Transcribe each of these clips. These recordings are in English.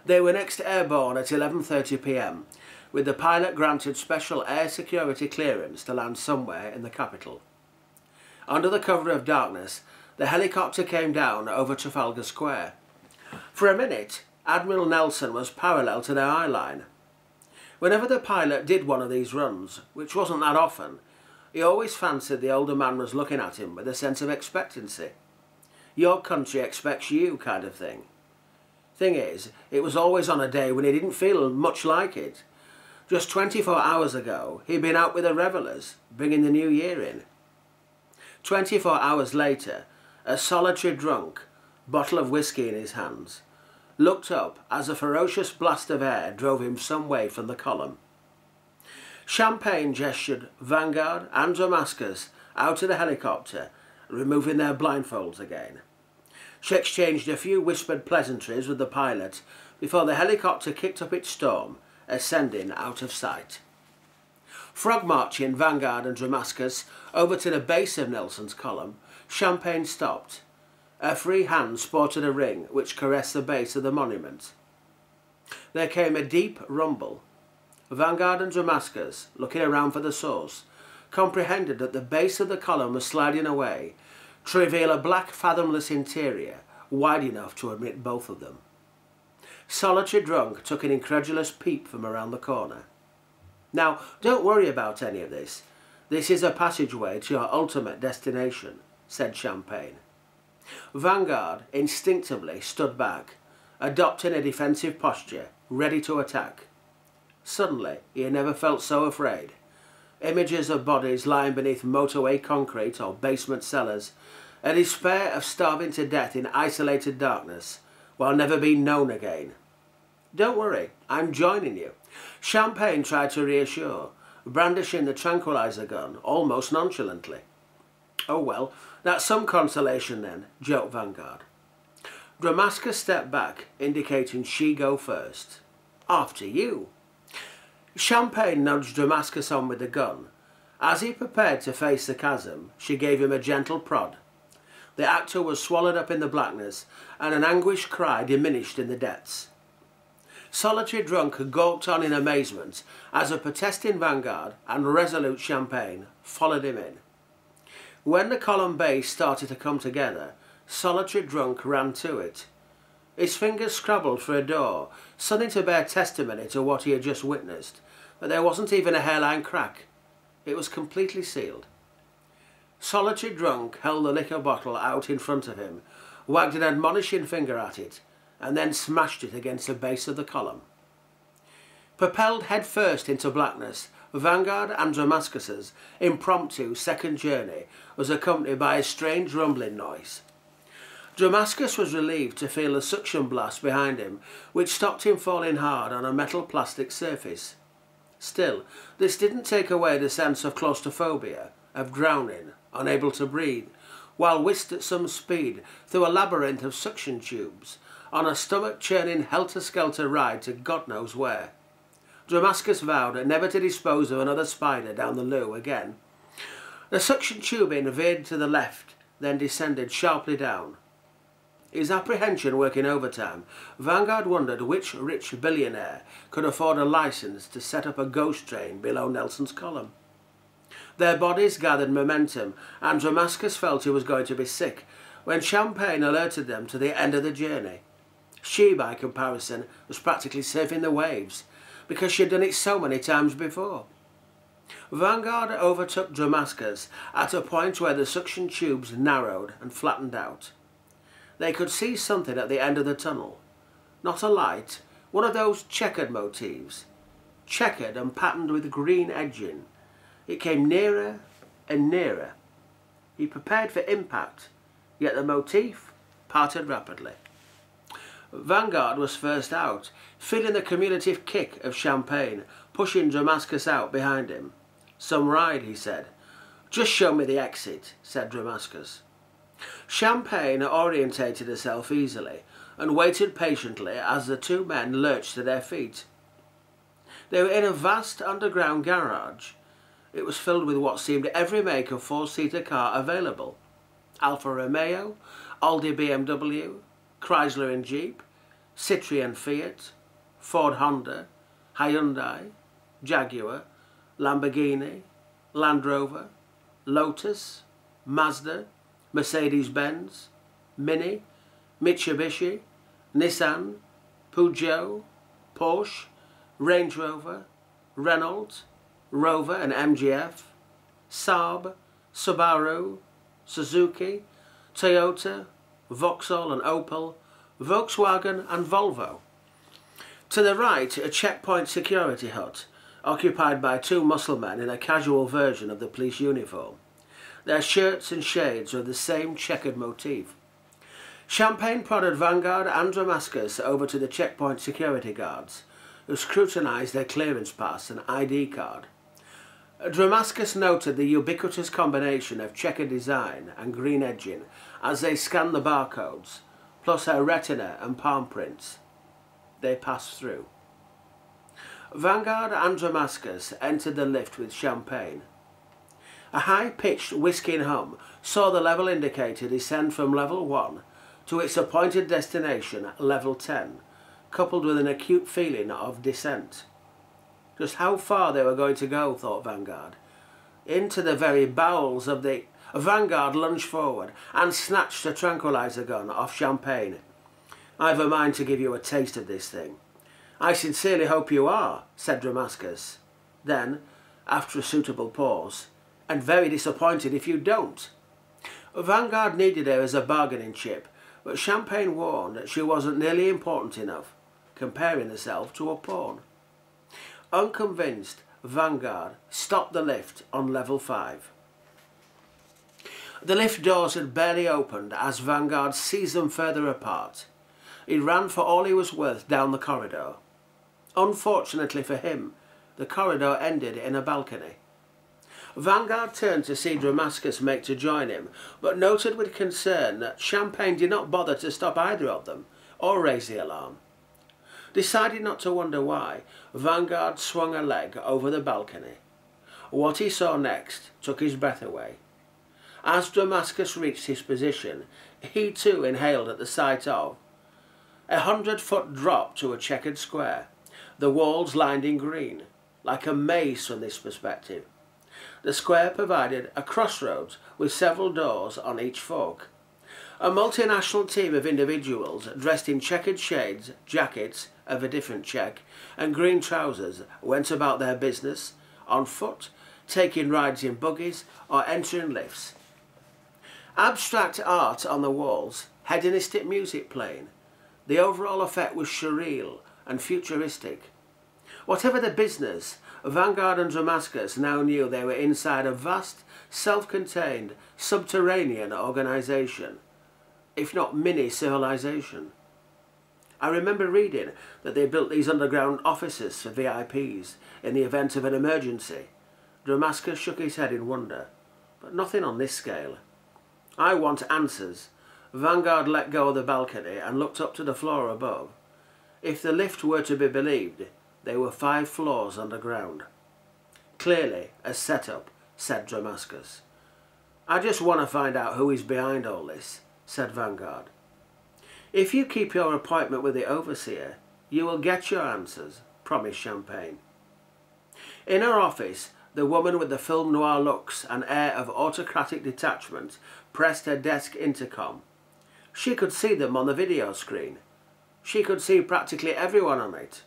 They were next airborne at 11:30 p.m, with the pilot granted special air security clearance to land somewhere in the capital. Under the cover of darkness, the helicopter came down over Trafalgar Square. For a minute, Admiral Nelson was parallel to their eye line. Whenever the pilot did one of these runs, which wasn't that often, he always fancied the older man was looking at him with a sense of expectancy. Your country expects you kind of thing. Thing is, it was always on a day when he didn't feel much like it. Just 24 hours ago, he'd been out with the revellers, bringing the new year in. 24 hours later, a solitary drunk, bottle of whiskey in his hands, looked up as a ferocious blast of air drove him some way from the column. Champagne gestured Vanguard and Dramascus out of the helicopter, removing their blindfolds again. She exchanged a few whispered pleasantries with the pilot before the helicopter kicked up its storm, ascending out of sight. Frog marching Vanguard and Dramascus over to the base of Nelson's column, Champagne stopped. Her free hand sported a ring which caressed the base of the monument. There came a deep rumble. Vanguard and Dramascus, looking around for the source, comprehended that the base of the column was sliding away to reveal a black fathomless interior wide enough to admit both of them. Solitary Drunk took an incredulous peep from around the corner. Now, don't worry about any of this. This is a passageway to your ultimate destination, said Champagne. Vanguard instinctively stood back, adopting a defensive posture, ready to attack. Suddenly, he had never felt so afraid. Images of bodies lying beneath motorway concrete or basement cellars, a despair of starving to death in isolated darkness, while never being known again. Don't worry, I'm joining you. Champagne tried to reassure, brandishing the tranquilizer gun almost nonchalantly. Oh well, that's some consolation then, joked Vanguard. Dramascus stepped back, indicating she go first. After you. Champagne nudged Dramascus on with the gun. As he prepared to face the chasm, she gave him a gentle prod. The actor was swallowed up in the blackness, and an anguished cry diminished in the depths. Solitary Drunk gawked on in amazement as a protesting Vanguard and resolute Champagne followed him in. When the column base started to come together, Solitary Drunk ran to it. His fingers scrabbled for a door, something to bear testimony to what he had just witnessed, but there wasn't even a hairline crack. It was completely sealed. Solitary Drunk held the liquor bottle out in front of him, wagged an admonishing finger at it, and then smashed it against the base of the column. Propelled headfirst into blackness, Vanguard and Dramascus's impromptu second journey was accompanied by a strange rumbling noise. Dramascus was relieved to feel a suction blast behind him, which stopped him falling hard on a metal plastic surface. Still, this didn't take away the sense of claustrophobia, of drowning, unable to breathe, while whisked at some speed through a labyrinth of suction tubes, on a stomach-churning helter-skelter ride to God knows where. Dramascus vowed never to dispose of another spider down the loo again. The suction tubing veered to the left, then descended sharply down. His apprehension working overtime, Vanguard wondered which rich billionaire could afford a license to set up a ghost train below Nelson's column. Their bodies gathered momentum, and Dramascus felt he was going to be sick, when Champagne alerted them to the end of the journey. She, by comparison, was practically surfing the waves, because she had done it so many times before. Vanguard overtook Dramascus at a point where the suction tubes narrowed and flattened out. They could see something at the end of the tunnel. Not a light, one of those checkered motifs. Checkered and patterned with green edging. It came nearer and nearer. He prepared for impact, yet the motif parted rapidly. Vanguard was first out, feeling the cumulative kick of Champagne, pushing Dramascus out behind him. Some ride, he said. Just show me the exit, said Dramascus. Champagne orientated herself easily and waited patiently as the two men lurched to their feet. They were in a vast underground garage. It was filled with what seemed every make of four-seater car available. Alfa Romeo, Aldi BMW, Chrysler and Jeep, Citroën Fiat, Ford Honda, Hyundai, Jaguar, Lamborghini, Land Rover, Lotus, Mazda, Mercedes-Benz, Mini, Mitsubishi, Nissan, Peugeot, Porsche, Range Rover, Renault, Rover and MGF, Saab, Subaru, Suzuki, Toyota, Vauxhall and Opel, Volkswagen and Volvo. To the right, a checkpoint security hut, occupied by two muscle men in a casual version of the police uniform. Their shirts and shades are the same checkered motif. Champagne prodded Vanguard and Dramascus over to the checkpoint security guards, who scrutinised their clearance pass and ID card. Dramascus noted the ubiquitous combination of checkered design and green edging as they scanned the barcodes, plus her retina and palm prints. They passed through. Vanguard and Dramascus entered the lift with Champagne. A high-pitched whisking hum saw the level indicator descend from level 1 to its appointed destination, level 10, coupled with an acute feeling of descent. Just how far they were going to go, thought Vanguard. Into the very bowels of the... Vanguard lunged forward and snatched a tranquilizer gun off Champagne. "I've a mind to give you a taste of this thing." "I sincerely hope you are," said Dramascus. Then, after a suitable pause, "and very disappointed if you don't." Vanguard needed her as a bargaining chip, but Champagne warned that she wasn't nearly important enough, comparing herself to a pawn. Unconvinced, Vanguard stopped the lift on level 5. The lift doors had barely opened as Vanguard seized them further apart. He ran for all he was worth down the corridor. Unfortunately for him, the corridor ended in a balcony. Vanguard turned to see Dramascus make to join him, but noted with concern that Champagne did not bother to stop either of them, or raise the alarm. Deciding not to wonder why, Vanguard swung a leg over the balcony. What he saw next took his breath away. As Dramascus reached his position, he too inhaled at the sight of 100-foot drop to a checkered square, the walls lined in green, like a maze from this perspective. The square provided a crossroads with several doors on each fork. A multinational team of individuals dressed in checkered shades, jackets of a different check, and green trousers went about their business, on foot, taking rides in buggies or entering lifts. Abstract art on the walls, hedonistic music playing. The overall effect was surreal and futuristic. Whatever the business, Vanguard and Dramascus now knew they were inside a vast, self-contained, subterranean organisation, if not mini-civilization. I remember reading that they built these underground offices for VIPs in the event of an emergency. Dramascus shook his head in wonder, but nothing on this scale. "I want answers." Vanguard let go of the balcony and looked up to the floor above. If the lift were to be believed, they were 5 floors underground. "Clearly a setup," said Dramascus. "I just want to find out who is behind all this," said Vanguard. "If you keep your appointment with the Overseer, you will get your answers," promised Champagne. In her office, the woman with the film noir looks and air of autocratic detachment pressed her desk intercom. She could see them on the video screen. She could see practically everyone on it.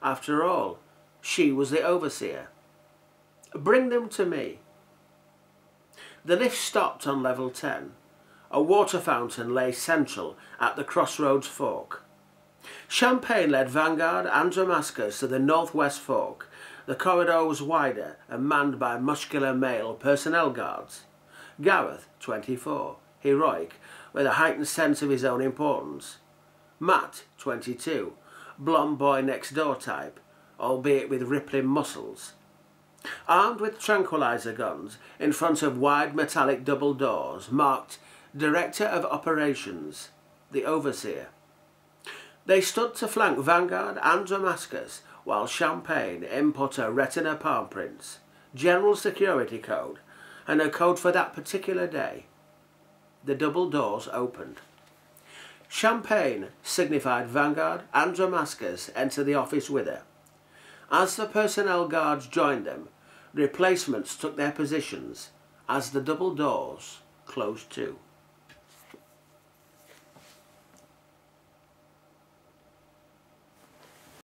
After all, she was the Overseer. "Bring them to me." The lift stopped on level 10. A water fountain lay central at the crossroads fork. Champagne led Vanguard and Dramascus to the northwest fork. The corridor was wider and manned by muscular male personnel guards. Gareth, 24, heroic, with a heightened sense of his own importance. Matt, 22, blonde boy next door type, albeit with rippling muscles. Armed with tranquilizer guns in front of wide metallic double doors marked Director of Operations, the Overseer. They stood to flank Vanguard and Dramascus while Champagne input her retina palm prints, general security code, and a code for that particular day. The double doors opened. Champagne signified Vanguard and Dramascus entered the office with her. As the personnel guards joined them, replacements took their positions as the double doors closed to.